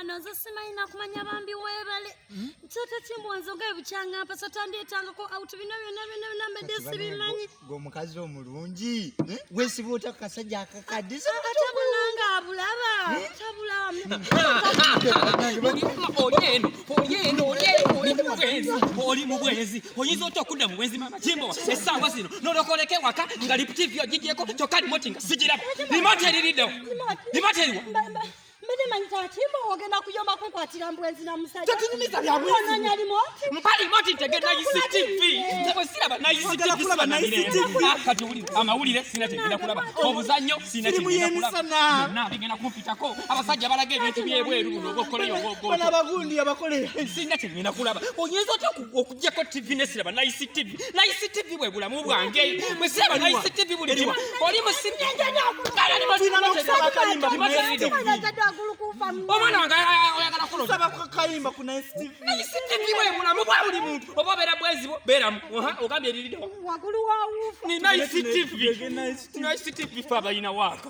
bano nze simanyi kumanya bambi webale nkyota kimbwanzo nga ebukyanga mpasa tandeetangako out bino byonna mbadde sibimanyi ng'omukazi omulungi weesiba kasajja akakadde ate munanga abulaba oli mubwenzi oyinza otya okudda mu bwenzi mama Jimbo essaawa zino nolokoleke waka nga liputivyo gigyeko kyokka limoti nga sigiraba limoti eririddewo limoti eriwa mbadde manyi tatimba ogenda kuyomba kwekwatira mbwenzi na musajja tetunyumiza bya bwenzi onanya limoti mpa limoti ntege ICTV nze siraba kati amawulire sina tegenda kulaba obuzannyo sina tegenda kulaba na bigenda kumpitako abasajja balaga ebintu byebweru buno obakoleyo obogo bana bagundi abakolera sina tegenda kulaba oyinza otya okuggyako TV nesiraba ICTV bwe bulamu bwange bwe siraba ICTV buli kimu oli musibi omwana wange oyagala kuloba saba kayimba kuna ICTV bwe bulamu bwa buli muntu oba obeera bwezi beeramu ogambye eririddewo wagulu wa wuufu nina ICTV fe abalina waaka